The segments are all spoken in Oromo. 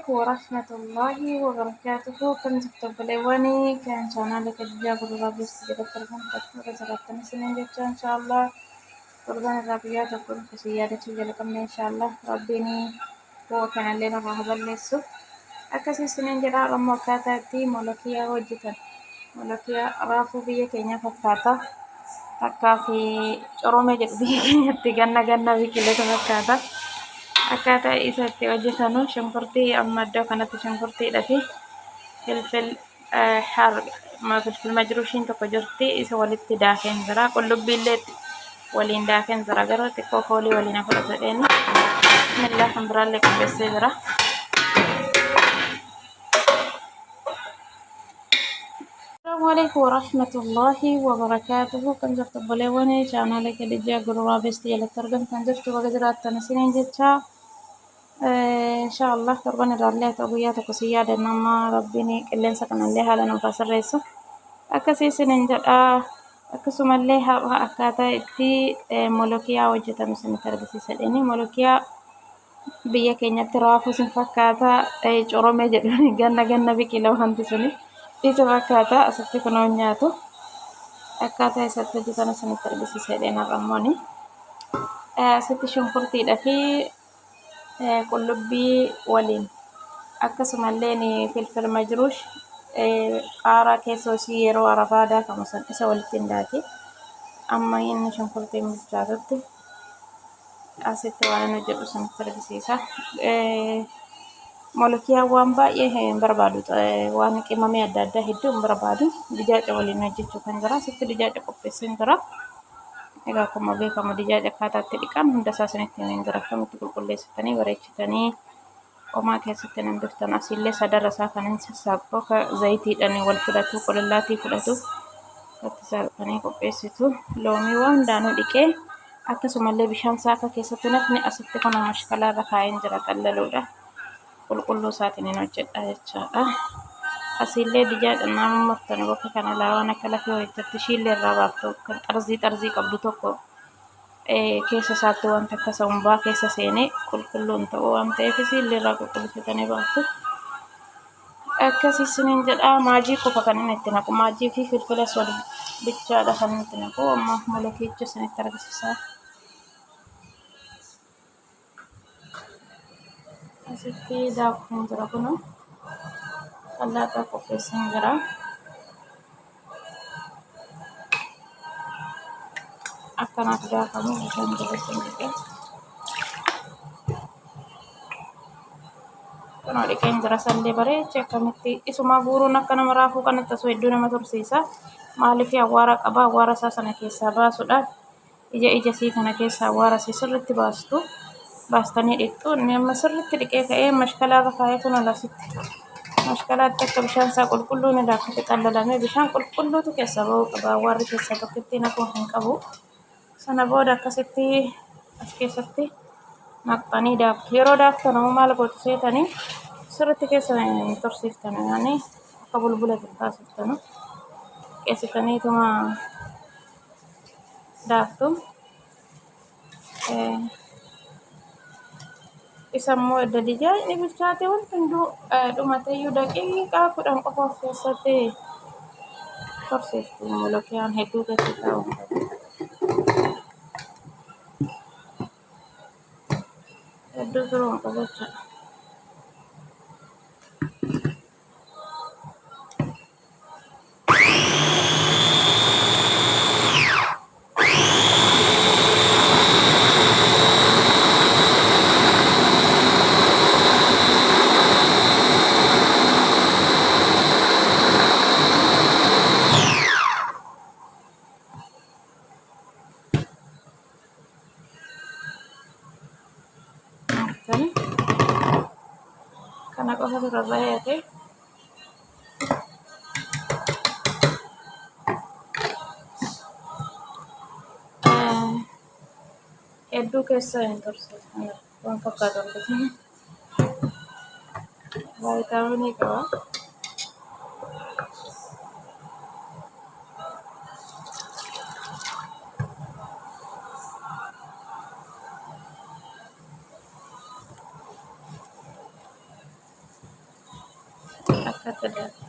عليكم ورحمة الله وبركاته. كنت تقبلوني كان شانالك الجاب الرابط سجلت تربان تكتور زغطان سنين جدا إن شاء الله. تربان الرابيات وكل كسيادة جلكم إن شاء الله ربيني هو كان لنا رهبا لسه أكاسي سنين جرا رمو كاتاتي مولكيا وجتا مولكيا رافو بيا كينيا فكاتا takka fi corome jedhu biyya keenyatti ganna biqiloota fakkaata. Akkaataa isa itti hojjetanu shunkurtii amma iddoo kanatti shunkurtiidha fi filfil filfil majruushiin tokko jirti isa walitti daakeen jira. Qullubbiillee waliin daakeen jira garuu xiqqoo foolii waliin fudhatu dheeni. Bismillah kan biraallee qopheessee jira. السلام عليكم ورحمة الله وبركاته. كان جفت بليوني شانالك دجا قروا بستي للترجم كان جفت وقدرات تنسين جتشا إن شاء الله تربان الرالية أبويات وكسيادة نما ربيني كلين سكن الليها لنا مفاسر ريسو أكسي سنين جدا أكسو مليها أكاتا إتي مولوكيا وجتا مسلمي تربسي سليني مولوكيا بيا كينيا ترافو سنفكاتا جرومي جدوني جنة بكي لو هنتسوني isa fakkaata asatti kunoo nyaatu akkaataa isatti hojjetan isinitti argisiisee dheena rammooni asitti shunkurtiidha fi qullubbii waliin akkasumallee filfil majruush qaaraa keessoo isii yeroo arafaadaa kamusan isa walitti hin daake amma inni shunkurtiin bilchaatutti asitti waan hojjedhu isinitti argisiisa. Molokiyaa waan baay'ee hin barbaadu waan qimamee adda addaa hedduu hin barbaadu dijaaja waliin hojjechuu kan jira asitti dijaaja qopheessin jira egaa akkuma beekamu dijaaja akkaataatti dhiqan hunda isaa isinitti hin jira akkamitti qulqulleessitanii bareechitanii qomaa keessatti nan biftan asillee sadara isaa kan hin sassaaboo ka zayitiidhaan wal fudhatu qolallaatii fudhatu itti saaqanii qopheessitu loomii waan hundaanuu dhiqee akkasumallee bishaan isaa akka keessatti nafni asitti kun mashkalaa irra kaa'een jira qallaluudha. Qulqulluu isaatiin hin hojjedha jechaadha. Asillee dijaaja nama maftanii bakka kana laawwan akka lafee hojjetti shiillee irraa baaftu kan xarzii qabdu tokko keessa isaatti wanta akka sambaa keessa seenee qulqulluun ta'uu waan ta'eef shiillee irraa qulqulleessitanii baaftu. Akkasii isiniin jedha maajii qofa kan inni itti naqu maajii fi filfilas wal bichaadha kan inni itti naqu amma molokiicha isinitti argisiisa. Asitti daakuu jira kun salaaxaa qopheessin jira. Akkanaaf daakamu bishaan jabeessin jira. Kunoo dhiqeen jira sallee bareechi akkamitti isuma guuruun akka nama raafuu kanatti osoo hedduu nama tursiisa. Maaliif awwaara qaba awwaara isaa sana keessaa baasuudhaaf ija isii kana keessaa awwaara isii sirriitti baastu. Baastanii dhiqxu nama sirriitti dhiqee ka'ee mashkalaa irra kaa'ee kun alasitti mashkalaatti akka bishaan isaa qulqulluun daakkate qallalamee bishaan qulqulluutu keessa ba'uu qaba awwaarri keessa tokkotti naquu hin qabu sana booda akkasitti as keessatti naqxanii daaktu yeroo daaktan ammoo maal gootu seetanii sirriitti keessa tursiiftanii yaani akka bulbula taasiftanu qeessitaniituma daaktu. Isammoo edda dijaajni bilchaate wanti hunduu dhumateeyyuu daqiiqaa 10 qofa of keessatti tursiiftu molokiyaan hedduu gadi taa'u hedduu turuu hin qabu jechuudha. Kana qofa dura baay'ate hedduu keessa hin tursiifne waan fakkaatu argatanii vaayitaaminii qaba. ከተደረኩ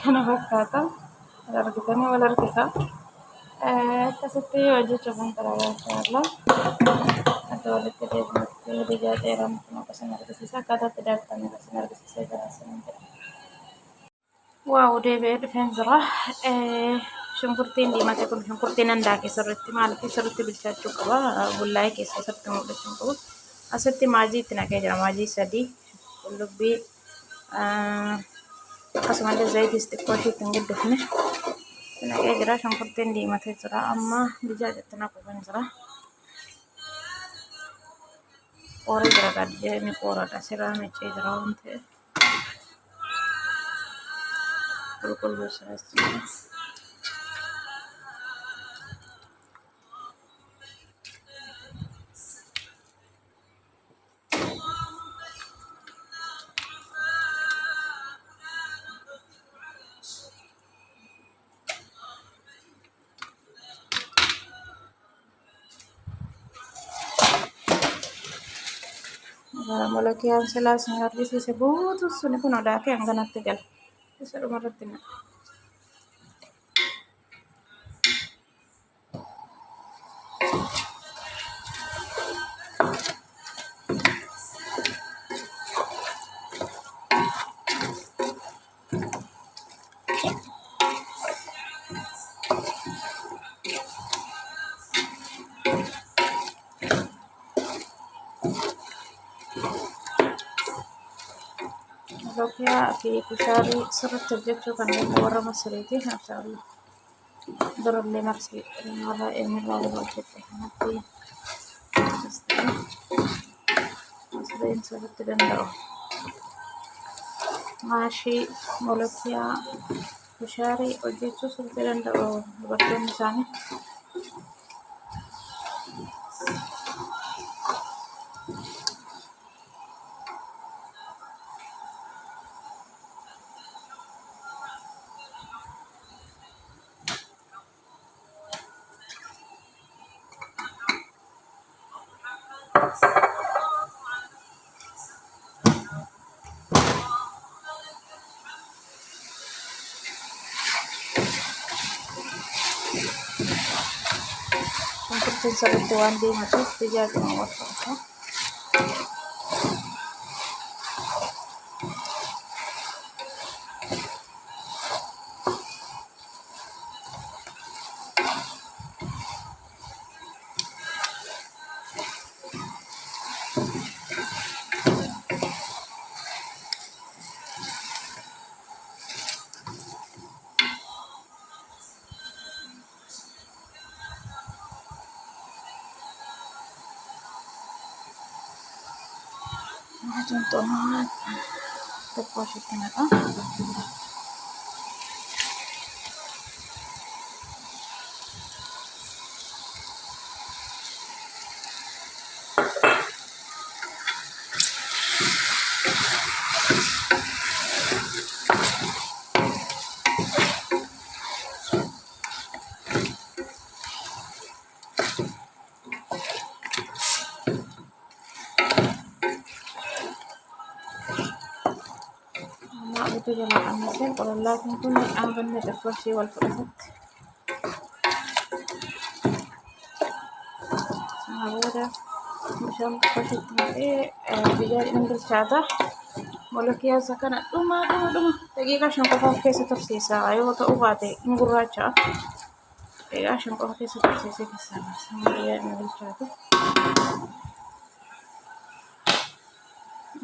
kana fakkaata argitanii wal harkisa akkasitti hojjechuu kan garagaraa akka walitti deebinutti hojii dheeraan kun akkasuma argisiisa akkaataatti daaktan akkasuma argisiisee jiraatan jedha. Waaw deebi'ee dhufeen jira. Shunkurtiin diimatee kun shunkurtiin handaaqee sirriitti maaliif sirriitti bilchaachuu qaba bullaa'ee keessa sirriitti mul'achuu qabu. Asitti maajii itti naqee jira maajii 3 qullubbii akkasumallee zayitii xiqqoo isheetti hin guddifne naqee jira. Shunkurtiin diimatee jira amma bilchaachatti naquu kan jira. Qooree jira gaddee ni qooradha sirraa miccee jira waan ta'eef. Qulqulluu isaas jira. Malakiyaan silaas ni argisiise guutuu suni kun odaakee hanganatti gala. Isa dhumarratti naqa. Malakiyaa fi kushaarii sirriitti hojjechuu kan danda'u warra Masiriiti. Maashaallah. Durallee marsii irraa eenyurraa hojjette kanatti Masiriin sirriitti danda'u. Maashii malakiyaa kushaarii hojjechuu sirriitti danda'u dubartoonni isaanii. Shunkurtiin sirriitti waan diimatuuf dijaajuma warfaata. Contohnya depositnya apa? Itu jalan mesin kalau lagi pun ambilnya dekorasi wal booda bishaan qofatti naqee dijaajni bilchaata. Molokiyaasa kana dhuma daqiiqaa 5 qofaaf keessa tursiisa yoo ta'u baate hin gurraacha'a. Daqiiqaa 5 qofa keessa tursiisee keessaa baasa dijaajni bilchaatu.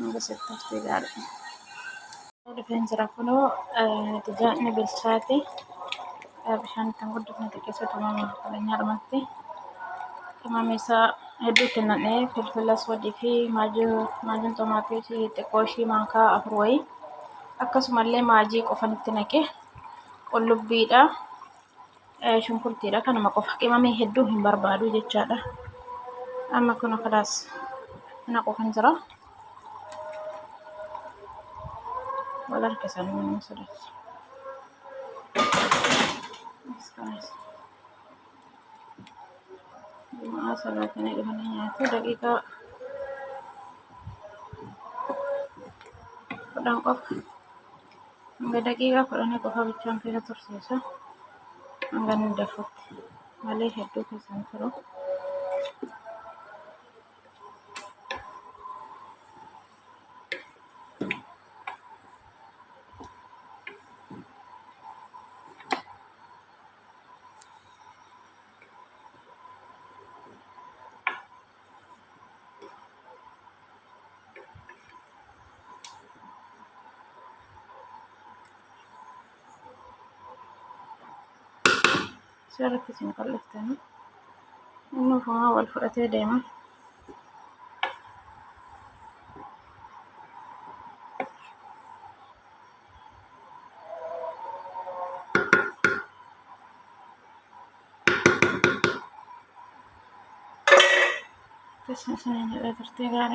Akkasitti haftee gaariidha. Rifeensa kunoo dijaajni bilchaate bishaan kan guddifne xiqqeessa tumame qabeenyaadhumatti qimamni isaa hedduu kennadhee filfila aswadii fi maajiin tomaatii xiqqoo ishii maankaa 4 wayii akkasumallee maajii qofanitti naqe qullubbiidha shunkurtiidha kanuma qofa qimamii hedduu hin barbaadu jechaadha. Amma kun akkadaas naqu kan jira. Wal harkisan inni sodaachisa. Salatnya gimana itu daqiiqaa 10 qofa hanga daqiiqaa 10 qofa bishaan keessa tursiisa hanga inni dafutti malee hedduu keessan turu. Secara isin kalliftanii inni ufumaa wal fudhatee deema. Kesan sini ada tertinggal.